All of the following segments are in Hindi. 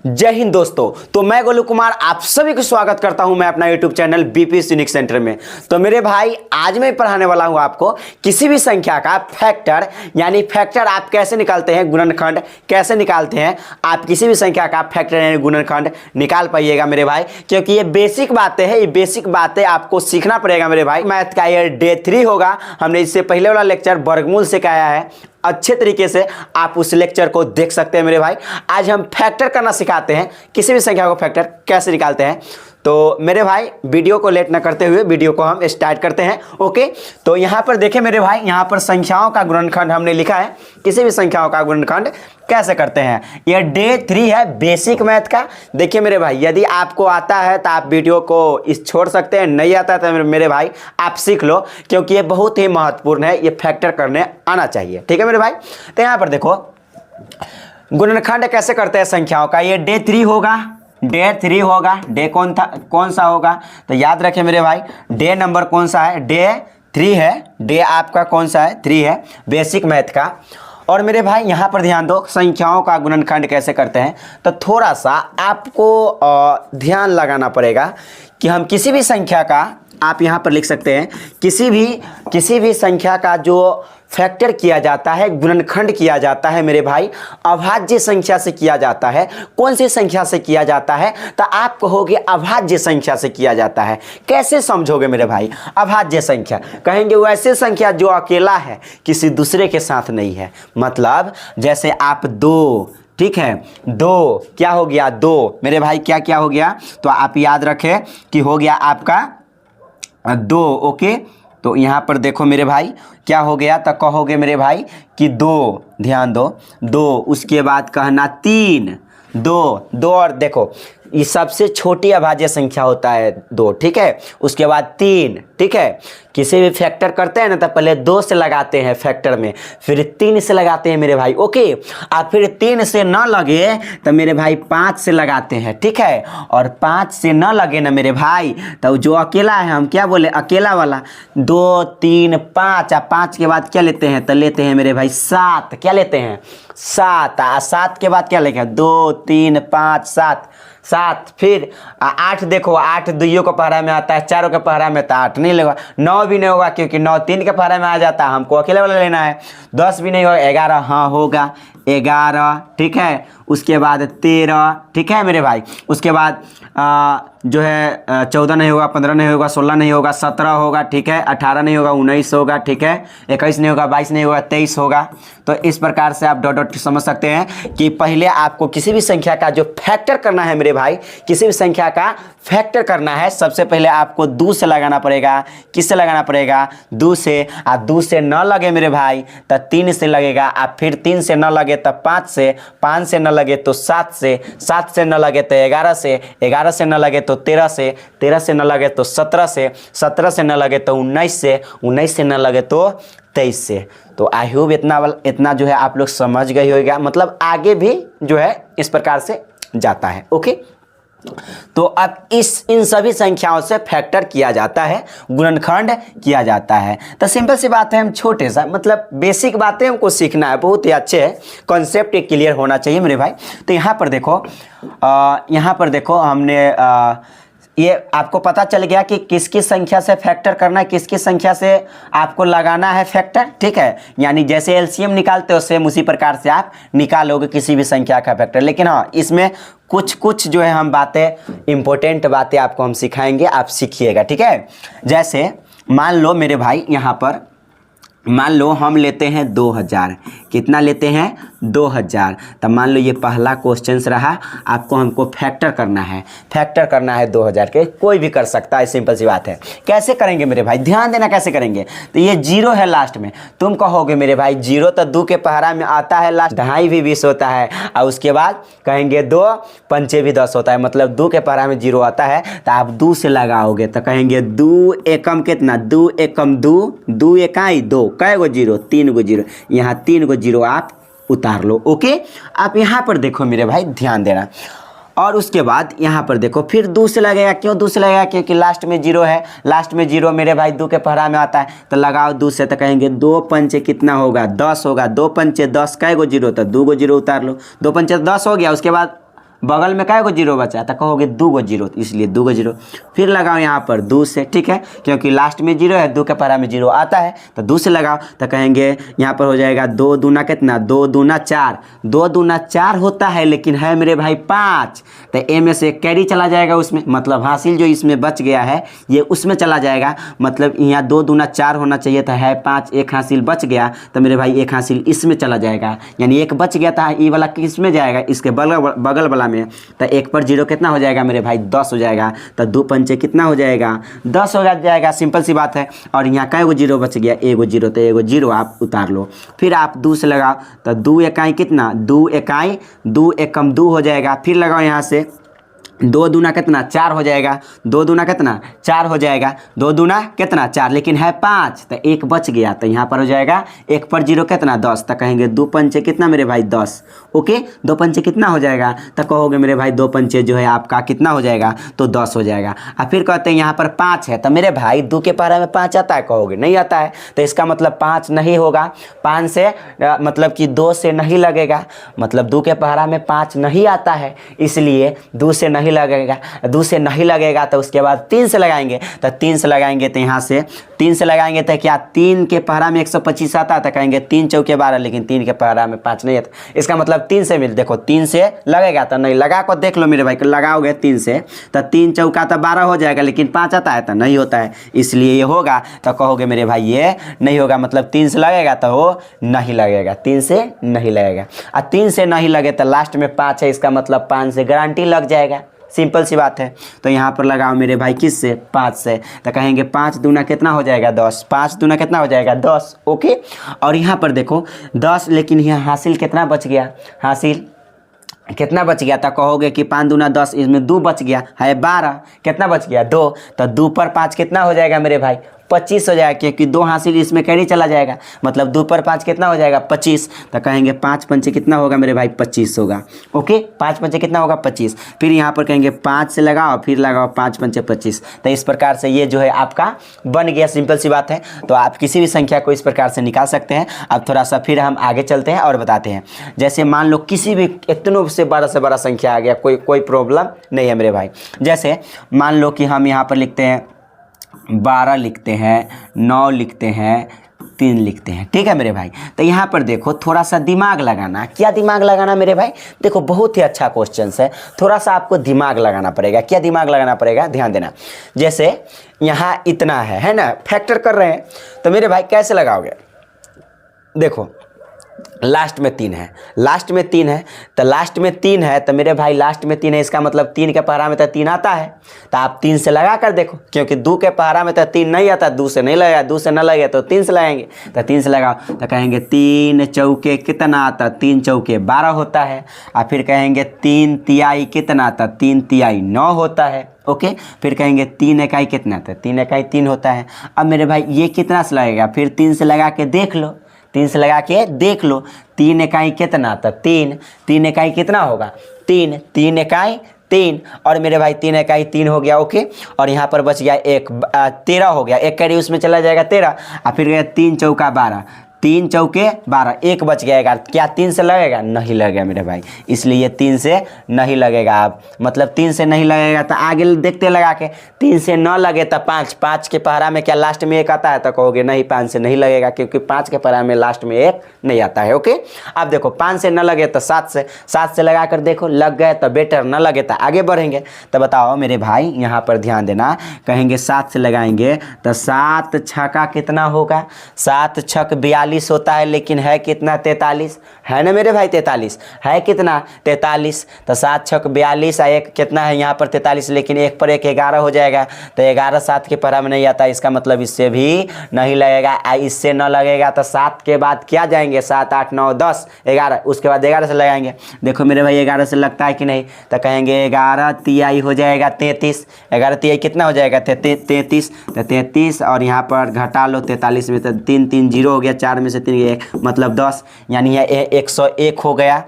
जय हिंद दोस्तों। तो मैं गोलू कुमार आप सभी को स्वागत करता हूं मैं अपना YouTube channel BP unique centre में। तो मेरे भाई आज मैं पढ़ाने वाला हूं आपको किसी भी संख्या का फैक्टर, यानी फैक्टर आप कैसे निकालते हैं, गुणनखंड कैसे निकालते हैं। आप किसी भी संख्या का फैक्टर यानी गुणनखंड निकाल पाइएगा मेरे भाई, क्योंकि ये बेसिक बातें हैं, ये बेसिक बातें आपको सीखना पड़ेगा मेरे भाई। मैथ का ये डे 3 होगा। हमने इससे पहले वाला लेक्चर वर्गमूल से कराया है, अच्छे तरीके से आप उस लेक्चर को देख सकते हैं मेरे भाई। आज हम फैक्टर करना सिखाते हैं, किसी भी संख्या को फैक्टर कैसे निकालते हैं। तो मेरे भाई वीडियो को लेट ना करते हुए वीडियो को हम स्टार्ट करते हैं। ओके, तो यहाँ पर देखें मेरे भाई, यहाँ पर संख्याओं का गुणनखंड हमने लिखा है। किसी भी संख्याओं का गुणनखंड कैसे करते हैं, यह डे 3 है बेसिक मैथ का। देखिए मेरे भाई, यदि आपको आता है तो आप वीडियो को छोड़ सकते हैं, नहीं आता तो मेरे भाई आप सीख लो, क्योंकि ये बहुत ही महत्वपूर्ण है। ये फैक्टर करने आना चाहिए, ठीक है मेरे भाई। तो यहाँ पर देखो गुणनखंड कैसे करते हैं संख्याओं का। ये डे 3 होगा, डे 3 होगा। डे कौन सा होगा, तो याद रखें मेरे भाई, डे नंबर कौन सा है, डे 3 है। डे आपका कौन सा है, 3 है बेसिक मैथ का। और मेरे भाई यहाँ पर ध्यान दो, संख्याओं का गुणनखंड कैसे करते हैं। तो थोड़ा सा आपको ध्यान लगाना पड़ेगा कि हम किसी भी संख्या का, आप यहाँ पर लिख सकते हैं, किसी भी संख्या का जो फैक्टर किया जाता है, गुणनखंड किया जाता है मेरे भाई, अभाज्य संख्या से किया जाता है। कौन सी संख्या से किया जाता है, तो आप कहोगे अभाज्य संख्या से किया जाता है। कैसे समझोगे मेरे भाई अभाज्य संख्या, कहेंगे वैसे संख्या जो अकेला है, किसी दूसरे के साथ नहीं है। मतलब जैसे आप 2, ठीक है, 2 क्या हो गया, 2 मेरे भाई क्या क्या हो गया, तो आप याद रखें कि हो गया आपका 2। ओके, तो यहाँ पर देखो मेरे भाई क्या हो गया, तो कहोगे मेरे भाई कि 2, ध्यान दो, 2, उसके बाद कहना 3, 2 और देखो ये सबसे छोटी अभाज्य संख्या होता है 2, ठीक है। उसके बाद 3, ठीक है। किसी भी फैक्टर करते हैं ना तो पहले 2 से लगाते हैं फैक्टर में, फिर 3 से लगाते हैं मेरे भाई। ओके, और फिर 3 से ना लगे तो मेरे भाई 5 से लगाते हैं, ठीक है। और 5 से ना लगे ना मेरे भाई, तो जो अकेला है, हम क्या बोले, अकेला वाला, 2 3 5, और 5 के बाद क्या लेते हैं, तो लेते हैं मेरे भाई 7। क्या लेते हैं, 7। 7 के बाद क्या लेंगे, 2 3 5 7। फिर 8, देखो 8 दुइयों का पहरा में आता है, चारों के पहरा में, तो 8 नहीं लेगा। 9 भी नहीं होगा, क्योंकि 9 3 के पहरा में आ जाता है, हमको अकेले वाला लेना है। 10 भी नहीं होगा। 11, हाँ होगा 11, ठीक है। उसके बाद 13, ठीक है मेरे भाई। उसके बाद जो है 14 नहीं होगा, 15 नहीं होगा, 16 नहीं होगा, 17 होगा, ठीक है। 18 नहीं होगा, 19 होगा, ठीक है। 21 नहीं होगा, 22 नहीं होगा, 23 होगा। तो इस प्रकार से आप डॉट डॉट समझ सकते हैं कि पहले आपको किसी भी संख्या का जो फैक्टर करना है मेरे भाई, किसी भी संख्या का फैक्टर करना है, सबसे पहले आपको 2 से लगाना पड़ेगा। किससे लगाना पड़ेगा, 2 से। और 2 से न लगे मेरे भाई तो 3 से लगेगा, और फिर 3 से न लगे तो 5 से, 5 से न लगे तो 7 से, 7 से न लगे तो 11 से, 11 से न लगे तो 13 से, 13 से न लगे तो 17 से, 17 से न लगे तो 19 से, 19 से न लगे तो 23 से। तो आई होप इतना जो है आप लोग समझ गए होगा। मतलब आगे भी जो है इस प्रकार से जाता है। ओके, तो अब इन सभी संख्याओं से फैक्टर किया जाता है, गुणनखंड किया जाता है। तो सिंपल सी बात है, हम छोटे सा, मतलब बेसिक बातें हमको सीखना है, बहुत ही अच्छे है, कॉन्सेप्ट क्लियर होना चाहिए मेरे भाई। तो यहाँ पर देखो हमने ये आपको पता चल गया कि किसकी संख्या से फैक्टर करना है, किसकी संख्या से आपको लगाना है फैक्टर, ठीक है। यानी जैसे एलसीएम निकालते हो सेम उसी प्रकार से आप निकालोगे किसी भी संख्या का फैक्टर। लेकिन हाँ, इसमें कुछ जो है हम बातें, इंपॉर्टेंट बातें आपको हम सिखाएंगे, आप सीखिएगा, ठीक है। जैसे मान लो मेरे भाई, यहाँ पर मान लो हम लेते हैं 2000। कितना लेते हैं, 2000। तब मान लो ये पहला क्वेश्चन रहा, आपको हमको फैक्टर करना है, फैक्टर करना है 2000 के। कोई भी कर सकता है, सिंपल सी बात है। कैसे करेंगे मेरे भाई, ध्यान देना कैसे करेंगे। तो ये 0 है लास्ट में, तुम कहोगे मेरे भाई 0 तो 2 के पहरा में आता है, लास्ट 2.5 भी 20 होता है। और उसके बाद कहेंगे 2 पंचे भी 10 होता है, मतलब 2 के पहरा में 0 आता है, तो आप 2 से लगाओगे तो कहेंगे 2 एकम कितना, 2 एकम 2, 2 एकाई 2, कै गो 0, 3 गो 0। यहाँ 3 गो 0 आप उतार लो। ओके, आप यहाँ पर देखो मेरे भाई, ध्यान देना। और उसके बाद यहाँ पर देखो फिर 2 से लगेगा। क्यों 2 से लगेगा, क्योंकि लास्ट में 0 है, लास्ट में 0 मेरे भाई 2 के पहरा में आता है, तो लगाओ 2 से। तो कहेंगे 2 पंचे कितना होगा, 10 होगा। 2 पंचे 10, कै गो 0, तो 2 गो 0 उतार लो। 2 पंचे 10 हो गया। उसके बाद बगल में काय को जीरो बचा, तो कहोगे 2 गो जीरो, इसलिए 2 गो जीरो। फिर लगाओ यहाँ पर 2 से, ठीक है, क्योंकि लास्ट में जीरो है, 2 के पहरा में जीरो आता है, तो 2 से लगाओ। तो कहेंगे यहाँ पर हो जाएगा 2 दूना कितना, 2 दूना 4, 2 दूना 4 होता है, लेकिन है मेरे भाई 5, तो ए में से कैरी चला जाएगा उसमें, मतलब हासिल जो इसमें बच गया है ये उसमें चला जाएगा। मतलब यहाँ 2 दूना 4 होना चाहिए था, है 5, एक हासिल बच गया, तो मेरे भाई एक हासिल इसमें चला जाएगा, यानी एक बच गया था, ये वाला किस में जाएगा, इसके बगल वाला में। तो 1 पर 0 कितना हो जाएगा मेरे भाई, 10 हो जाएगा। तो 2 पंचे कितना हो जाएगा, 10 हो जाएगा, सिंपल सी बात है। और यहाँ कै गो जीरो बच गया, 1 गो जीरो, तो 1 गो जीरो आप उतार लो। फिर आप 2 से लगाओ, तो 2 इकाई कितना, 2 इकाई 2 एकम 2 हो जाएगा। फिर लगाओ यहाँ से 2 दूना कितना, 4 हो जाएगा, 2 दूना कितना, 4 हो जाएगा, 2 दूना कितना 4, लेकिन है 5, तो 1 बच गया, तो यहाँ पर हो जाएगा 1 पर 0 कितना, 10, तो कहेंगे 2 पंचे कितना मेरे भाई 10, ओके, 2 पंचे कितना हो जाएगा, तो कहोगे मेरे भाई 2 पंचे जो है आपका कितना हो जाएगा, तो 10 हो जाएगा। और फिर कहते हैं यहाँ पर 5 है, तो मेरे भाई 2 के पहरा में 5 आता है, कहोगे नहीं आता है, तो इसका मतलब 5 नहीं होगा, 5 से मतलब कि 2 से नहीं लगेगा, मतलब 2 के पहरा में 5 नहीं आता है, इसलिए 2 से नहीं लगेगा, 2 से नहीं लगेगा, तो उसके बाद 3 से लगाएंगे, तो 3 से लगाएंगे, तो यहाँ से 3 से लगाएंगे, तो क्या 3 के पहरा में 125 आता है, तो कहेंगे 3 चौके 12, लेकिन 3 के पहरा में 5 नहीं आता, इसका मतलब 3 से मिल, देखो 3 से लगेगा, तो नहीं लगा को देख लो मेरे भाई, लगाओगे 3 से, तो 3 चौका तो 12 हो जाएगा, लेकिन 5 आता है, तो नहीं होता है, इसलिए ये होगा, तो कहोगे मेरे भाई ये नहीं होगा, मतलब 3 से लगेगा तो वो नहीं लगेगा, 3 से नहीं लगेगा। और 3 से नहीं लगे तो लास्ट में 5 है, इसका मतलब 5 से गारंटी लग जाएगा, सिंपल सी बात है। तो यहाँ पर लगाओ मेरे भाई किस से, 5 से, तो कहेंगे 5 दूना कितना हो जाएगा 10, 5 दूना कितना हो जाएगा 10, ओके। और यहाँ पर देखो 10, लेकिन यहाँ हासिल कितना बच गया, हासिल कितना बच गया, तो कहोगे कि 5 दूना 10, इसमें 2 बच गया है 12, कितना बच गया 2, तो 2 पर 5 कितना हो जाएगा मेरे भाई 25 हो जाएगा, क्योंकि 2 हासिल इसमें कैरी चला जाएगा, मतलब 2 पर 5 कितना हो जाएगा 25, तो कहेंगे 5 पंचे कितना होगा मेरे भाई 25 होगा, ओके, 5 पंचे कितना होगा 25। फिर यहाँ पर कहेंगे 5 से लगाओ, फिर लगाओ 5 पंचे 25, तो इस प्रकार से ये जो है आपका बन गया, सिंपल सी बात है। तो आप किसी भी संख्या को इस प्रकार से निकाल सकते हैं। अब थोड़ा सा फिर हम आगे चलते हैं और बताते हैं। जैसे मान लो किसी भी इतनों से बड़ा संख्या आ गया, कोई प्रॉब्लम नहीं है मेरे भाई। जैसे मान लो कि हम यहाँ पर लिखते हैं 12 लिखते हैं, 9 लिखते हैं, 3 लिखते हैं, ठीक है मेरे भाई। तो यहाँ पर देखो थोड़ा सा दिमाग लगाना, क्या दिमाग लगाना मेरे भाई, देखो बहुत ही अच्छा क्वेश्चन है, थोड़ा सा आपको दिमाग लगाना पड़ेगा। क्या दिमाग लगाना पड़ेगा, ध्यान देना। जैसे यहाँ इतना है ना, फैक्टर कर रहे हैं, तो मेरे भाई कैसे लगाओगे, देखो लास्ट में 3 है, लास्ट में 3 है, तो लास्ट में 3 है, तो मेरे भाई लास्ट में 3 है, इसका मतलब 3 के पहरा में तो 3 आता है, तो आप 3 से लगा कर देखो, क्योंकि 2 के पहरा में तो 3 नहीं आता, 2 से नहीं लगेगा, 2 से न लगे तो 3 से लगाएंगे, तो 3 से लगाओ, तो कहेंगे 3 चौके कितना आता, 3 चौके 12 होता है। और फिर कहेंगे 3 तिहाई कितना आता, 3 तिहाई 9 होता है, ओके। फिर कहेंगे 3 इकाई कितना आता, 3 इकाई 3 होता है। अब मेरे भाई ये कितना से लगेगा, फिर 3 से लगा के देख लो, 3 से लगा के देख लो, 3 इकाई कितना आता, 3 इकाई कितना होगा 3 इकाई 3, और मेरे भाई 3 इकाई 3 हो गया, ओके। और यहाँ पर बच गया 1, 13 हो गया, एक कैरी उसमें चला जाएगा 13, और फिर गया 3 चौका 12, 3 चौके 12, 1 बच गया, क्या 3 से लगेगा, नहीं लगेगा मेरे भाई, इसलिए ये 3 से नहीं लगेगा। आप मतलब 3 से नहीं लगेगा, तो आगे देखते लगा के, 3 से न लगे तो 5 के पहरा में क्या लास्ट में 1 आता है, तो कहोगे नहीं 5 से नहीं लगेगा, क्योंकि 5 के पहरा में लास्ट में 1 नहीं आता है, ओके। अब देखो 5 से न लगे तो 7 से लगा कर देखो, लग गए तो बेटर, न लगे तो आगे बढ़ेंगे। तो बताओ मेरे भाई यहाँ पर ध्यान देना, कहेंगे 7 से लगाएंगे तो 7 छक्का कितना होगा, 7 छक 42 होता है, लेकिन है कितना 43 है ना मेरे भाई, 43 है, कितना 43, तो 7 छक 42 और 1 कितना है यहाँ पर 43, लेकिन 1 पर 1 11 हो जाएगा, तो 11 7 के पहरा में नहीं आता, इसका मतलब इससे भी नहीं लगेगा। इससे न लगेगा तो 7 के बाद क्या जाएंगे, 7 8 9 10 11, उसके बाद 11 से लगाएंगे। देखो मेरे भाई 11 से लगता है कि नहीं, तो कहेंगे 11 तिहाई हो जाएगा 33, 11 तिहाई कितना हो जाएगा 33, तो 33 और यहाँ पर घटा लो 43 में, तो 3 3 0 हो गया, 4 में से 3 1 मतलब 10, यानी यह 101 हो गया।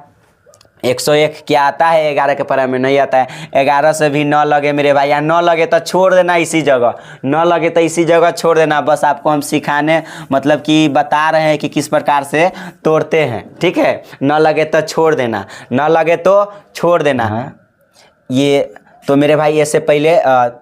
101 क्या आता है, 11 के पहरा में नहीं आता है। 11 से भी न लगे मेरे भाई, या न लगे तो छोड़ देना इसी जगह, न लगे तो इसी जगह छोड़ देना। बस आपको हम सिखाने मतलब कि बता रहे हैं कि किस प्रकार से तोड़ते हैं, ठीक है। न लगे तो छोड़ देना, न लगे तो छोड़ देना, ये तो मेरे भाई ऐसे पहले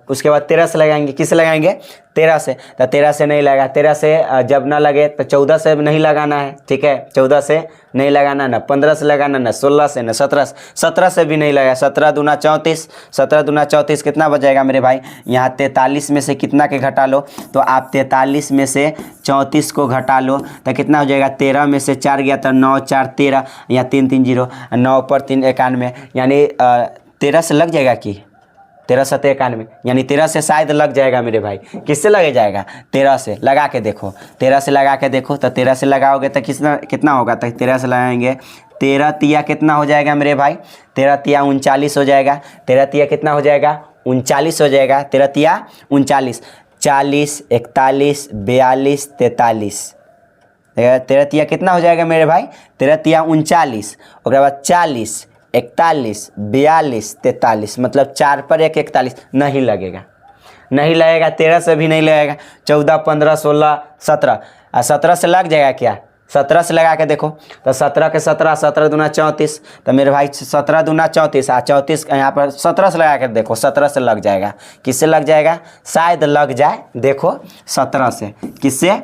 उसके बाद 13 से लगाएंगे। किससे लगाएंगे? 13 से। तो 13 से नहीं लगा, 13 से जब ना लगे तो 14 से नहीं लगाना है, ठीक है। 14 से नहीं लगाना, ना 15 से लगाना, ना 16 से, ना 17 से। 17 से भी नहीं लगा। 17 दूना 34, 17 दूना 34 कितना बचेगा मेरे भाई? यहाँ 43 में से कितना के घटा लो, तो आप 43 में से 34 को घटा लो तो कितना हो जाएगा? 13 में से 4 गया तो 9 4 13, यहाँ 3 3 0, 9 पर 3 91, यानी 13 से लग जाएगा कि 13 7 91, यानी 13 से शायद लग जाएगा मेरे भाई। किससे लगे जाएगा? 13 से। लगा के देखो, 13 से लगा के देखो। तो 13 से लगाओगे तो कितना होगा? तो 13 से लगाएंगे, 13 तिया कितना हो जाएगा मेरे भाई? 13 तिया 39 हो जाएगा। 13 तिया कितना हो जाएगा? 39 हो जाएगा। 13 तिया 39, 40 41 42 43। 13 तिया कितना हो जाएगा मेरे भाई? 13 तिया 39, उसके बाद 40 41 42 43, मतलब 4 पर 1 41 नहीं लगेगा, नहीं लगेगा। 13 से भी नहीं लगेगा। 14 15 16 17, 17 से लग जाएगा क्या? 17 से लगा के देखो तो 17 के 17, 17 दूना 34, तो मेरे भाई 17 दूना 34, 34 यहाँ पर 17 से लगा कर देखो, 17 से लग जाएगा। किससे लग जाएगा? शायद लग जाए, देखो 17 से। किससे?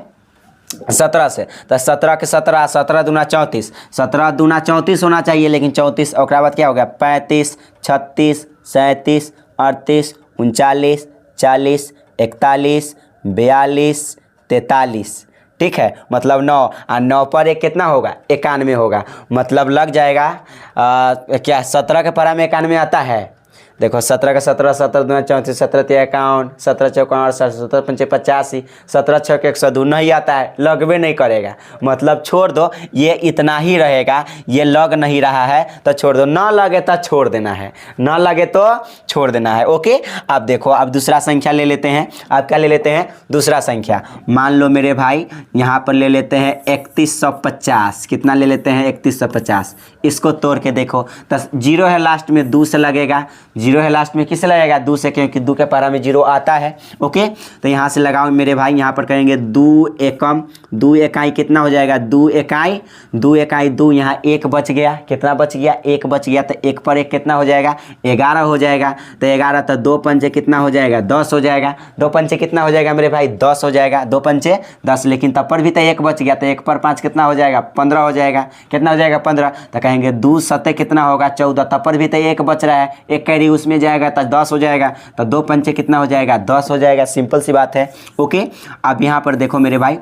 17 से। तो 17 के 17, 17 दूना 34, 17 दूना 34 होना चाहिए, लेकिन 34, और बाद क्या हो गया? 35 36 37 38 39 40 41 42 43, ठीक है। मतलब 9, और 9 पर 1 कितना होगा? 91 होगा। मतलब लग जाएगा क्या 17 के परा में 91 आता है? देखो 17 का 17, 17 दूना 34, 17 तिया 51, 17 चौका 68, 17 पंचे 85, 17 छः 102 नहीं आता है, लगवे नहीं करेगा। मतलब छोड़ दो, ये इतना ही रहेगा। ये लग नहीं रहा है तो छोड़ दो, ना लगे तो छोड़ देना है, ना लगे तो छोड़ देना है। ओके, अब देखो, अब दूसरा संख्या ले लेते हैं। अब क्या ले लेते हैं? दूसरा संख्या। मान लो मेरे भाई यहाँ पर ले लेते हैं 3150। कितना ले लेते हैं? 3150। इसको तोड़ के देखो तो 0 है लास्ट में, 2 से लगेगा। 0 है लास्ट में, किससे लगेगा? 2 से, क्योंकि 2 के पारा में 0 आता है। ओके, तो यहाँ से लगाओ मेरे भाई। यहाँ पर करेंगे 2 एकम 2 इकाई कितना हो जाएगा? 2 इकाई 2 इकाई 2, यहाँ 1 बच गया। कितना बच गया? 1 बच गया। तो 1 पर 1 कितना हो जाएगा? 11 हो जाएगा। तो 11, तो 2 पंचे कितना हो जाएगा? 10 हो जाएगा। 2 पंचे कितना हो जाएगा मेरे भाई? 10 हो जाएगा। 2 पंचे 10, लेकिन तब पर भी तो 1 बच गया। तो 1 पर 5 कितना हो जाएगा? 15 हो जाएगा। कितना हो जाएगा? 15। तो कहेंगे 2 सते कितना होगा? 14। तब पर भी तो 1 बच रहा है, 1 कैरी उसमें जाएगा तो 10 हो जाएगा। तो 2 पंचे कितना हो जाएगा? 10 हो जाएगा। सिंपल सी बात है। ओके, अब यहाँ पर देखो मेरे भाई,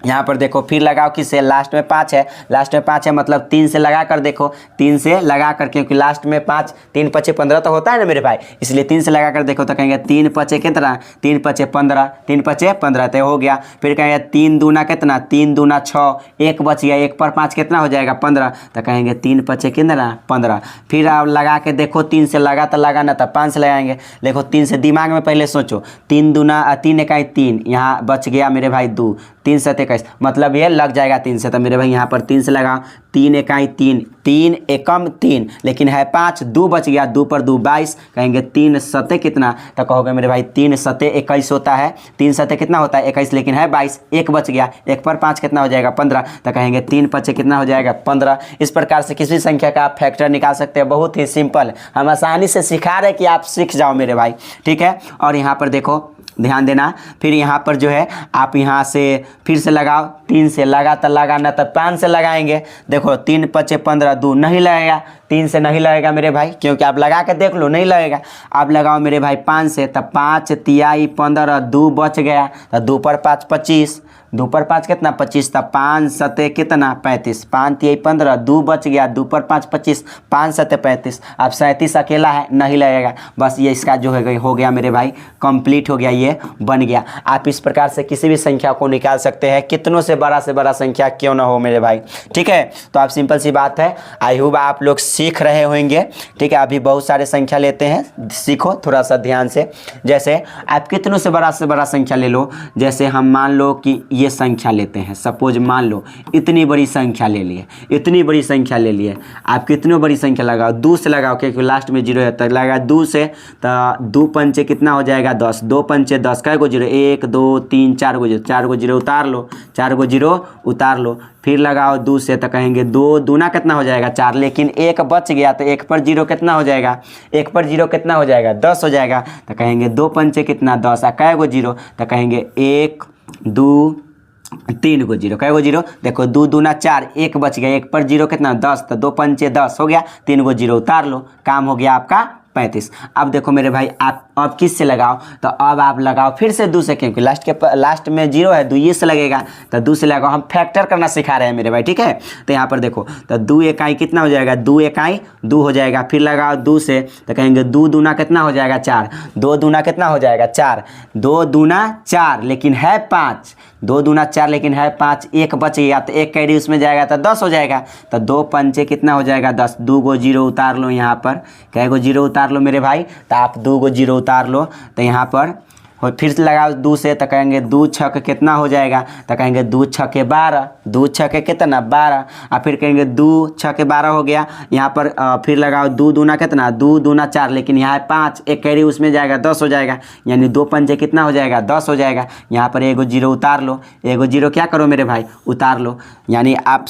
यहाँ पर देखो, फिर लगाओ किससे? लास्ट में 5 है। लास्ट में 5 है, मतलब 3 से लगा कर देखो। 3 से लगा कर, क्योंकि लास्ट में 5, 3 पचे 15 तो होता है ना मेरे भाई, इसलिए 3 से लगा कर देखो। तो कहेंगे 3 पचे कितना? 3 पचे 15, 3 पचे 15 तो हो गया। फिर कहेंगे 3 दूना कितना? 3 दूना 6, 1 बच गया। 1 पर 5 कितना हो जाएगा? 15। तो कहेंगे 3 पचे कितना? 15। फिर आप लगा के देखो, 3 से लगा तो लगा ना, तो 5 से लगाएंगे। देखो 3 से, दिमाग में पहले सोचो, 3 दूना 3 इकाई 3, यहाँ बच गया मेरे भाई 2, 3 7 21, मतलब ये लग जाएगा 3 से। तो मेरे भाई यहाँ पर 3 से लगा, 3 इकाई 3, 3 एकम 3, लेकिन है 5, 2 बच गया। 2 पर 2 22, कहेंगे 3 सते कितना? तो कहोगे मेरे भाई 3 सते 21 होता है। 3 सते कितना होता है? 21, लेकिन है 22, 1 बच गया। 1 पर 5 कितना हो जाएगा? 15। तो कहेंगे 3 पचे कितना हो जाएगा? 15। इस प्रकार से किसी संख्या का आप फैक्टर निकाल सकते हैं। बहुत ही सिंपल, हम आसानी से सिखा रहे कि आप सीख जाओ मेरे भाई, ठीक है। और यहाँ पर देखो, ध्यान देना। फिर यहाँ पर जो है आप यहाँ से फिर से लगाओ। 3 से लगा तो लगाना, तब 5 से लगाएंगे। देखो 3 पचे 15, 2 नहीं लगेगा। 3 से नहीं लगेगा मेरे भाई, क्योंकि आप लगा के देख लो, नहीं लगेगा। आप लगाओ मेरे भाई 5 से, तब 5 तियाई 15, 2 बच गया। तो 2 पर 5 25, 2 पर 5 कितना? 25। तब 5 सते कितना? 35। 5 तियाई 15, 2 बच गया। 2 पर 5 25, 5 सते 35। अब 37 अकेला है, नहीं लगेगा। बस ये इसका जो है हो गया मेरे भाई, कंप्लीट हो गया, ये बन गया। आप इस प्रकार से किसी भी संख्या को निकाल सकते हैं, कितनों से बड़ा संख्या क्यों ना हो मेरे भाई, ठीक है। तो आप सिंपल सी बात है, आई होप आप लोग सीख रहे होंगे, ठीक है। अभी बहुत सारे संख्या लेते हैं, सीखो थोड़ा सा ध्यान से। जैसे आप कितनों से बड़ा संख्या ले लो। जैसे हम मान लो कि ये संख्या लेते हैं, सपोज मान लो इतनी बड़ी संख्या ले लिए, इतनी बड़ी संख्या ले लिए। आप कितनी बड़ी संख्या लगाओ? 2 से लगाओ, क्योंकि लास्ट में 0 है, तक लगा 2 से। तो 2 पंचे कितना हो जाएगा? 10। 2 पंचे 10, कै गो 0? 1 2 3 4 गो 0, 4 गो 0 उतार लो, 4 गो 0 उतार लो। फिर लगाओ 2 से, तो कहेंगे 2 दूना कितना हो जाएगा? 4, लेकिन 1 बच गया तो 1 पर 0 कितना हो जाएगा, 1 पर 0 कितना हो जाएगा, 10 हो जाएगा। तो कहेंगे 2 पंचे कितना 10, कै गो 0, तो कहेंगे 1 2 3 गो 0, कै गो 0, देखो 2 दूना 4, 1 बच गया, 1 पर 0 कितना 10, तो 2 पंचे 10 हो गया, 3 गो 0 उतार लो, काम हो गया आपका 35। अब देखो मेरे भाई आप अब किस से लगाओ, तो अब आप लगाओ फिर से 2 से, क्योंकि लास्ट में 0 है, 2 ये से लगेगा, तो 2 से लगाओ। हम फैक्टर करना सिखा रहे हैं मेरे भाई, ठीक है। तो यहाँ पर देखो, तो 2 इकाई कितना हो जाएगा, 2 इकाई 2 हो जाएगा, फिर लगाओ 2 से, तो कहेंगे 2 दूना कितना हो जाएगा 4, 2 दूना कितना हो जाएगा 4, 2 दूना 4 लेकिन है 5, 2 दूना 4 लेकिन है 5, 1 बच गया तो 1 कैरी उसमें जाएगा तो 10 हो जाएगा। तो 2 पंचे कितना हो जाएगा 10, 2 गो 0 उतार लो, यहाँ पर कै गो 0 उतार लो मेरे भाई, तो आप 2 गो 0 उतार लो। तो यहाँ पर फिर से लगाओ 2 से, तो कहेंगे 2 छक कितना हो जाएगा, तो कहेंगे 2 छके 12, 2 छके कितना 12, और फिर कहेंगे 2 छके 12 हो गया। यहाँ पर फिर लगाओ 2 दूना कितना, 2 दूना 4 लेकिन यहाँ है 5, 1 कैरी उसमें जाएगा 10 हो जाएगा, यानी 2 पंचे कितना हो जाएगा 10 हो जाएगा। यहाँ पर 1 गो 0 उतार लो, 1 गो 0 क्या करो मेरे भाई उतार लो। यानी आप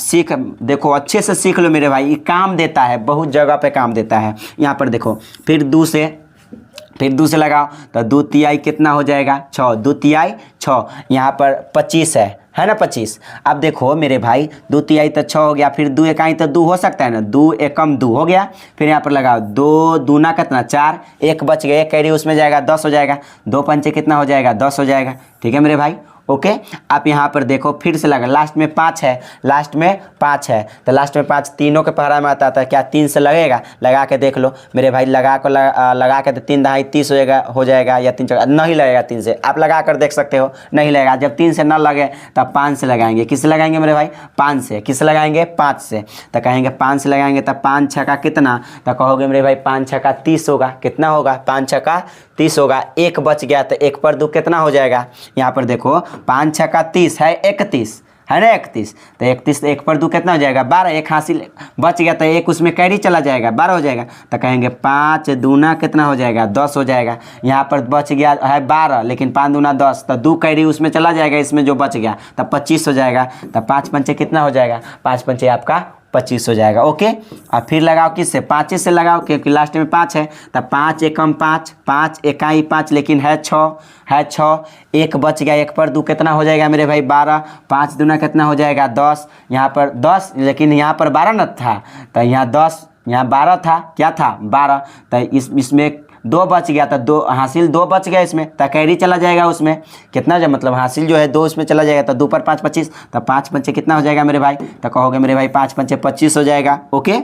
देखो अच्छे से सीख लो मेरे भाई, ये काम देता है, बहुत जगह पे काम देता है। यहाँ पर देखो फिर 2 से लगाओ, तो 2 तिहाई कितना हो जाएगा 6, 2 तिहाई 6, यहाँ पर 25 है ना 25। अब देखो मेरे भाई 2 तिहाई तो 6 हो गया, फिर 2 इकाई तो 2 हो सकता है ना, 2 एकम 2 हो गया। फिर यहाँ पर लगाओ 2 दूना कितना 4, 1 बच गया, 1 कैरी उसमें जाएगा 10 हो जाएगा, 2 पंचे कितना हो जाएगा 10 हो जाएगा, ठीक है मेरे भाई ओके। आप यहाँ पर देखो फिर से लगा, लास्ट में 5 है, लास्ट में 5 है, तो लास्ट में 5 तीनों के पहरा में आता था, क्या 3 से लगेगा, लगा के देख लो मेरे भाई, लगा के तो 3 दहाई 30 हो जाएगा या 3 नहीं लगेगा 3 से, आप लगा कर देख सकते हो, नहीं लगेगा। जब 3 से ना लगे तब 5 से लगाएंगे, किससे लगाएंगे मेरे भाई 5 से, किससे लगाएंगे 5 से, तो कहेंगे 5 से लगाएंगे तो 5 छक्का कितना, तो कहोगे मेरे भाई 5 छक्का 30 होगा, कितना होगा 5 छक्का 30 होगा। 1 बच गया तो 1 पर 2 कितना हो जाएगा, यहाँ पर देखो 5 छक्का 30 है 31 है ना 31, तो 31 तो 1 पर 2 कितना हो जाएगा 12, 1 हासिल बच गया तो 1 उसमें कैरी चला जाएगा 12 हो जाएगा, तो कहेंगे 5 दूना कितना हो जाएगा 10 हो जाएगा। यहाँ पर बच गया है 12 लेकिन 5 दूना 10, तो 2 कैरी उसमें चला जाएगा, इसमें जो बच गया तब 25 हो जाएगा, तो 5 पंचे कितना हो जाएगा 5 पंचे आपका 25 हो जाएगा ओके। और फिर लगाओ किससे 5 से लगाओ, क्योंकि लास्ट में 5 है, तब 5 एकम 5, 5 इकाई 5 लेकिन है 6, 1 बच गया, 1 पर 2 कितना हो जाएगा मेरे भाई 12, 5 दूना कितना हो जाएगा 10, यहाँ पर 10 लेकिन यहाँ पर 12 न था, तो यहाँ 10 यहाँ 12 था, क्या था 12, तो इसमें 2 बच गया, तो 2 हासिल 2 बच गया इसमें, तो कैरी चला जाएगा उसमें कितना, जो मतलब हासिल जो है 2 उसमें चला जाएगा, तो 2 पर 5 25, तो 5 पंचे कितना हो जाएगा मेरे भाई, तो कहोगे मेरे भाई 5 पंचे 25 हो जाएगा ओके।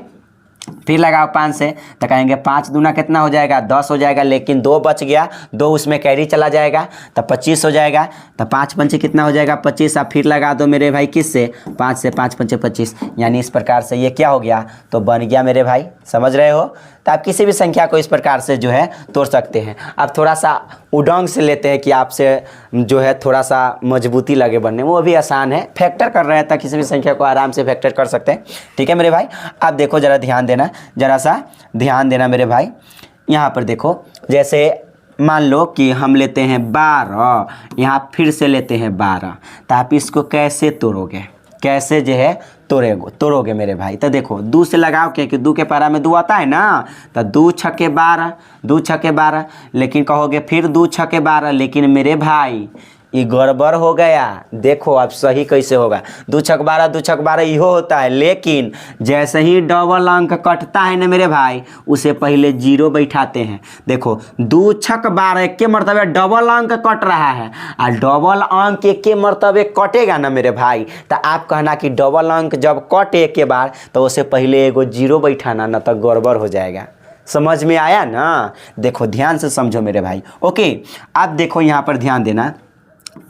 फिर लगाओ 5 से, तो कहेंगे 5 दूना कितना हो जाएगा 10 हो जाएगा, लेकिन 2 बच गया, 2 उसमें कैरी चला जाएगा तो 25 हो जाएगा, तो 5 पंचे कितना हो जाएगा 25। अब फिर लगा दो मेरे भाई किससे 5 से, 5 पंचे 25, यानी इस प्रकार से ये क्या हो गया तो बन गया मेरे भाई, समझ रहे हो। तो आप किसी भी संख्या को इस प्रकार से जो है तोड़ सकते हैं। अब थोड़ा सा उडंग से लेते हैं कि आपसे जो है थोड़ा सा मजबूती लगे बनने में, वो भी आसान है, फैक्टर कर रहे हैं तो किसी भी संख्या को आराम से फैक्टर कर सकते हैं, ठीक है मेरे भाई। अब देखो ज़रा ध्यान देना, ज़रा सा ध्यान देना मेरे भाई। यहाँ पर देखो जैसे मान लो कि हम लेते हैं 12, यहाँ फिर से लेते हैं 12, तो आप इसको कैसे तोड़ोगे, कैसे जो है तोड़ोगे मेरे भाई। तो देखो 2 से लगाओ, क्योंकि 2 के पारा में 2 आता है ना, तो 2 छक्के 12, 2 छक्के 12, लेकिन कहोगे फिर 2 छक्के 12, लेकिन मेरे भाई ये गड़बड़ हो गया। देखो अब सही कैसे होगा, 2 छक 12, 2 छक 12 इहो होता है, लेकिन जैसे ही डबल अंक कटता है ना मेरे भाई, उसे पहले 0 बैठाते हैं। देखो 2 छक 12 के मरतबे डबल अंक कट रहा है, और डबल अंक के मरतबे कटेगा ना मेरे भाई, तो आप कहना कि डबल अंक जब कटे एक बार तो उसे पहले एगो 0 बैठाना, ना तो गड़बड़ हो जाएगा। समझ में आया ना, देखो ध्यान से समझो मेरे भाई ओके। अब देखो यहाँ पर ध्यान देना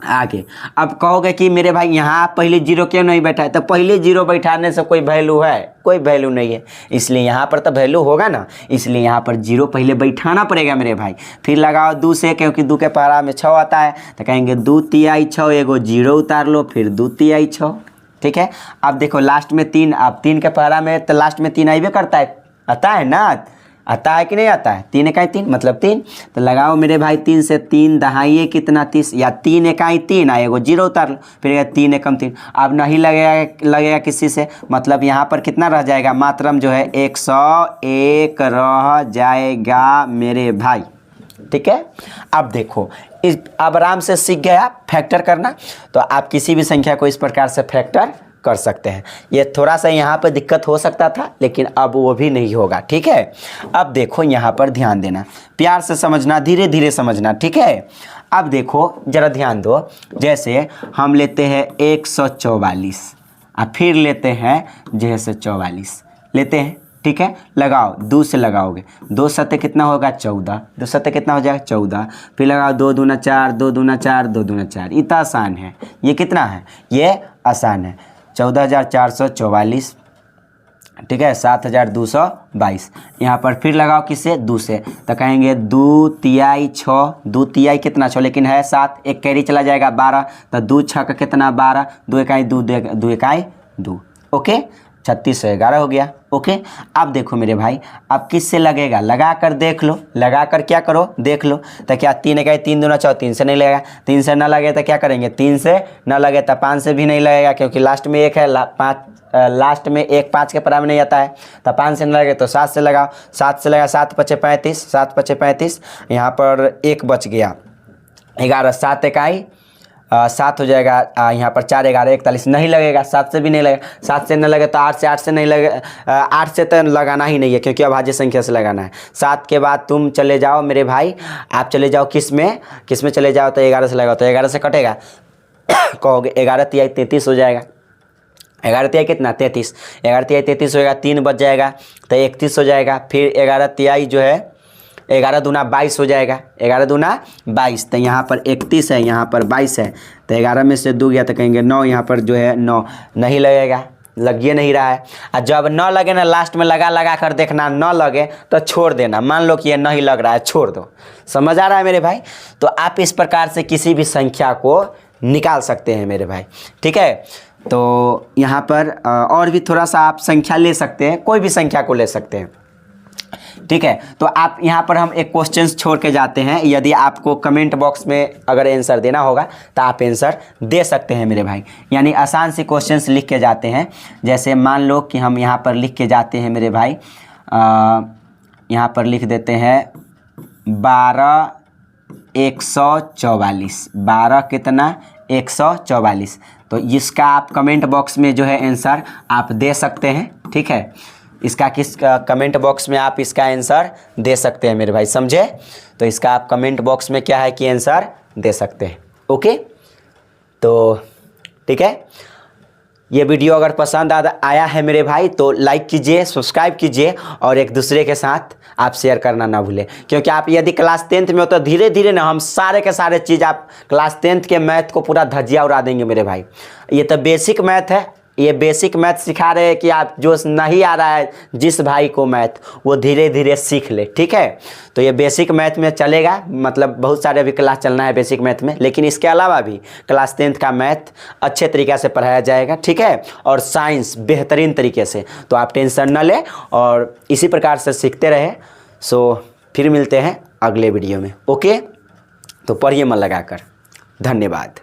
आगे। अब कहोगे कि मेरे भाई यहाँ पहले 0 क्यों नहीं बैठा है, तो पहले 0 बैठाने से कोई वैल्यू है, कोई वैल्यू नहीं है, इसलिए यहाँ पर तो वैल्यू होगा ना, इसलिए यहाँ पर 0 पहले बैठाना पड़ेगा मेरे भाई। फिर लगाओ 2 से, क्योंकि 2 के पारा में 6 आता है, तो कहेंगे 2 तिहाई 6, एगो 0 उतार लो, फिर 2 तिहाई 6, ठीक है। अब देखो लास्ट में 3, अब 3 के पारा में तो लास्ट में 3 आइबे करता है, आता है ना, आता है कि नहीं आता है? 3 इकाई 3 मतलब 3। तो लगाओ मेरे भाई 3 से 3 दहाइए कितना 30, या 3 इकाई 3 आएगा 0 उतार लो, फिर 3 एकम 3। अब नहीं लगेगा किसी से, मतलब यहाँ पर कितना रह जाएगा, मात्रम जो है 101 रह जाएगा मेरे भाई। ठीक है, अब देखो अब आराम से सीख गया फैक्टर करना, तो आप किसी भी संख्या को इस प्रकार से फैक्टर कर सकते हैं। ये थोड़ा सा यहाँ पर दिक्कत हो सकता था, लेकिन अब वो भी नहीं होगा। ठीक है, अब देखो यहाँ पर ध्यान देना, प्यार से समझना, धीरे धीरे समझना। ठीक है, अब देखो जरा ध्यान दो, जैसे हम लेते हैं 144 और फिर लेते हैं जैसे 44 लेते हैं। ठीक है, लगाओ 2 से लगाओगे, 2 सत्ते कितना होगा 14, 2 सत्ते कितना हो जाएगा 14, फिर लगाओ 2 दूना 4, 2 दूना 4, 2 दूना 4। इतना आसान है, ये कितना है, ये आसान है, 14,444। ठीक है, 7,222। यहाँ पर फिर लगाओ किससे, 2 से, तो कहेंगे 2 तिहाई 6, 2 तिहाई कितना 6, लेकिन है 7, एक कैरी चला जाएगा 12, तो 2 6 का कितना 12, 2 इकाई 2, 2 इकाई 2। ओके, 3611 हो गया। ओके, अब देखो मेरे भाई, अब किससे लगेगा, लगा कर देख लो, लगा कर क्या करो देख लो। तो क्या 3 इकाई 3 दूना 4, 3 से नहीं लगेगा, 3 से ना लगे तो क्या करेंगे, 3 से ना लगे तो 5 से भी नहीं लगेगा, क्योंकि लास्ट में 1 है, लास्ट में 1 5 के परा में नहीं आता है, तो 5 से ना लगे तो 7 से लगाओ, 7 से लगा 7 पचे 35, 7 पचे 35, यहाँ पर 1 बच गया 11, 7 इकाई 7 हो जाएगा, यहाँ पर 4 11 41, नहीं लगेगा, 7 से भी नहीं लगेगा, 7 से न लगे तो 8 से नहीं लगे, 8 से तो लगाना ही नहीं है, क्योंकि अभाज्य संख्या से लगाना है। 7 के बाद तुम चले जाओ मेरे भाई, आप चले जाओ किस में चले जाओ, तो 11 से लगाओ, तो 11 से कटेगा, कहोगे 11 तिहाई 33 हो जाएगा, 11 तिहाई कितना 33, 11 तिहाई 33 होगा, 3 बच जाएगा तो 31 हो जाएगा, फिर 11 तिहाई जो है 11 दूना 22 हो जाएगा, 11 दूना 22, तो यहाँ पर 31 है, यहाँ पर 22 है, तो 11 में से 2 गया तो कहेंगे 9, यहाँ पर जो है 9 नहीं लगेगा, लगिए नहीं रहा है। और जब न लगे ना, लास्ट में लगा कर देखना, न लगे तो छोड़ देना, मान लो कि ये नहीं लग रहा है, छोड़ दो। समझ आ रहा है मेरे भाई? तो आप इस प्रकार से किसी भी संख्या को निकाल सकते हैं मेरे भाई। ठीक है, तो यहाँ पर और भी थोड़ा सा आप संख्या ले सकते हैं, कोई भी संख्या को ले सकते हैं। ठीक है, तो आप यहाँ पर हम एक क्वेश्चन छोड़ के जाते हैं, यदि आपको कमेंट बॉक्स में अगर आंसर देना होगा तो आप आंसर दे सकते हैं मेरे भाई। यानी आसान सी क्वेश्चंस लिख के जाते हैं, जैसे मान लो कि हम यहाँ पर लिख के जाते हैं मेरे भाई, यहाँ पर लिख देते हैं 12 144, 12 कितना 144, तो इसका आप कमेंट बॉक्स में जो है आंसर आप दे सकते हैं। ठीक है, इसका किस कमेंट बॉक्स में आप इसका आंसर दे सकते हैं मेरे भाई, समझे? तो इसका आप कमेंट बॉक्स में क्या है कि आंसर दे सकते हैं। ओके, तो ठीक है, ये वीडियो अगर पसंद आया है मेरे भाई तो लाइक कीजिए, सब्सक्राइब कीजिए और एक दूसरे के साथ आप शेयर करना ना भूलें, क्योंकि आप यदि क्लास 10th में हो तो धीरे धीरे ना हम सारे के सारे चीज़ आप क्लास 10th के मैथ को पूरा धज्जिया उड़ा देंगे मेरे भाई। ये तो बेसिक मैथ है, ये बेसिक मैथ सिखा रहे हैं कि आप जो नहीं आ रहा है जिस भाई को मैथ, वो धीरे धीरे सीख ले। ठीक है, तो ये बेसिक मैथ में चलेगा, मतलब बहुत सारे अभी क्लास चलना है बेसिक मैथ में, लेकिन इसके अलावा भी क्लास 10th का मैथ अच्छे तरीक़े से पढ़ाया जाएगा। ठीक है, और साइंस बेहतरीन तरीके से, तो आप टेंशन न लें और इसी प्रकार से सीखते रहें। सो फिर मिलते हैं अगले वीडियो में। ओके, तो पढ़िए मन लगाकर। धन्यवाद।